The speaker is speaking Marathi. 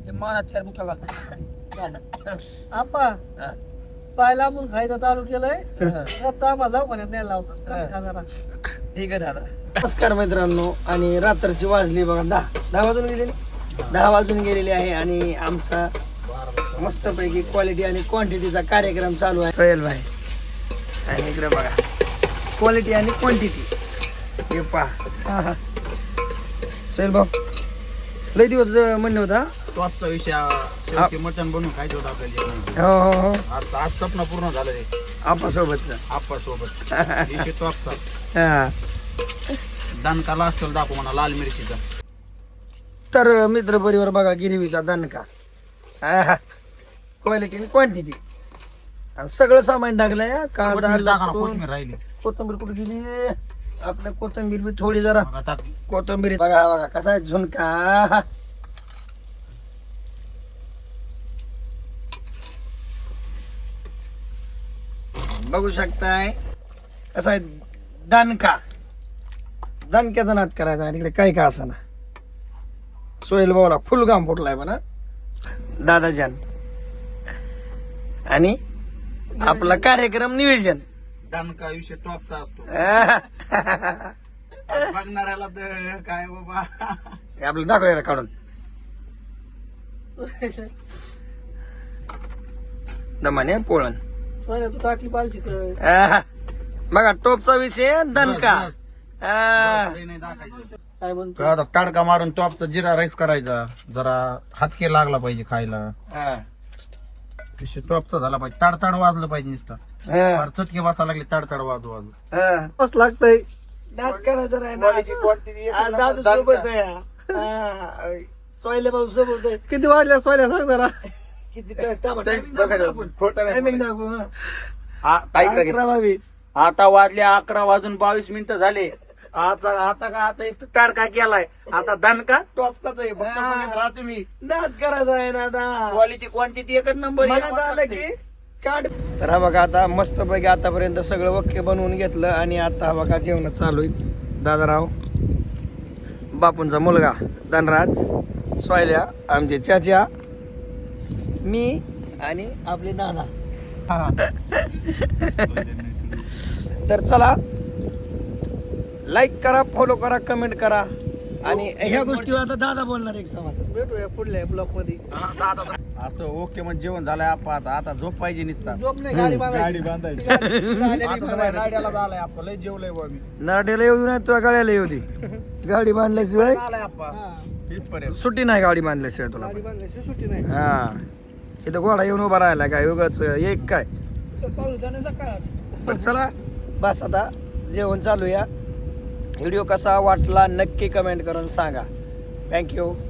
ते मानात चार मुख्या घालतात. आपा पायला म्हणून खायचं चालू केलंय आम्हाला दवाखान्यात न्यायला लावतात कमी खा जरा. ठीक आहे दादा. नमस्कार मित्रांनो. आणि रात्रीची वाजली बघा 10 वाजून गेलेली 10 वाजून गेलेली आहे आणि आमचा मस्तपैकी क्वालिटी आणि क्वांटिटीचा कार्यक्रम चालू आहे. सोहेल भाई आणि इकडे बघा क्वालिटी आणि क्वांटिटी हे पहा. सोहेल भाऊ लय दिवस म्हणणं होता टॉपचा विषय शेवटी मटण बनवून खायचं होतं आपल्याला. हो हो हो आज स्वप्न पूर्ण झालं रे आपासोबतचं. आप्पा सोबत विषय टॉपचा हा दणकाला असतो दाखव म्हणा लाल मिरचीचा. तर मित्र परिवार बघा गिरवीचा दणका क्वालिटी आणि क्वांटिटी सगळं सामान टाकलंय. कांदा कोथिंबीर टाका ना, लसूण, कोथिंबीर राहिली कोथिंबीर कुठे गेली आपल्या कोथिंबीर बी थोडी जरा मग आता कोथिंबीर बघा बघा कसा आहे झुणका. बघू शकताय कसा आहे दणका. दणक्याचा नाद करायचा नाही तिकडे काही का असं ना. सोहेल भाऊला फुल घाम फुटलाय म्हणा दादाजान. आणि आपला कार्यक्रम नियोजन दणका विषय टॉपचा असतो. बघणाऱ्याला तर काय बाबा हे आपलं दाखवायला काढून दमाने पोळण. सोयऱ्या तू टाकली पालची कर. बघा टोपचा विषय दणका. नाही दाखायचं. काय म्हणतो काय आता तडका मारून टॉपचा जिरा राईस करायचा. जरा हातके लागला पाहिजे खायला. विषय टॉपचा झाला पाहिजे. ताडताड वाजलं पाहिजे नुसतं. फार चटके बसा लागले ताडताड वाजू वाजू. मस्त लागतंय. दात करायचं नाही ना. दादू सोबत आहे. सोयले भाऊ सोबत आहे. किती वाढल्या सोयऱ्या सांग जरा. किती टायमिंग दाखवू हं. हा, ताई का घे. 11:22. आता वाजले 11:22 झाले. आता एक तडका केलाय. आता दणका टॉपचाच आहे. फक्त बघत राहा तुम्ही. दात करायचा आहे ना दात. क्वालिटी क्वांटिटी एकच नंबर आहे. मनात आलं की काढ. तर हा बघा आता मस्त पैकी आतापर्यंत सगळं वक्के बनवून घेतलं आणि आता हा बघा जेवण चालू आहे. दादाराव बापूंचा मुलगा धनराज सोयल्या आमचे चाचा मी आणि आपले दादा. तर चला लाईक करा फॉलो करा कमेंट करा आणि ह्या गोष्टीवर आता दादा बोलणार एक सवाल. भेटूया पुढल्या ब्लॉक मध्ये. असं ओके मग जेवण झालंय आपा. आता झोप पाहिजे निसता. झोप नाही गाडी बांधायची. गाड्याला झालंय आपा. लय जेवलंय बा मी. नराट्याला येऊ नाही तुला गाड्याला येऊ दे. गाडी बांधल्याशिवाय झालंय आपा इथपर्यंत. सुट्टी नाही गाडी बांधल्याशिवाय तुला. गाडी बांधल्याशिवाय सुट्टी नाही. हा इथं घोडा येऊन उभा राहिला काय उगाच एक काय. पण चला बस आता जेवण चालूया. व्हिडिओ कसा वाटला नक्की कमेंट करून सांगा. थँक्यू.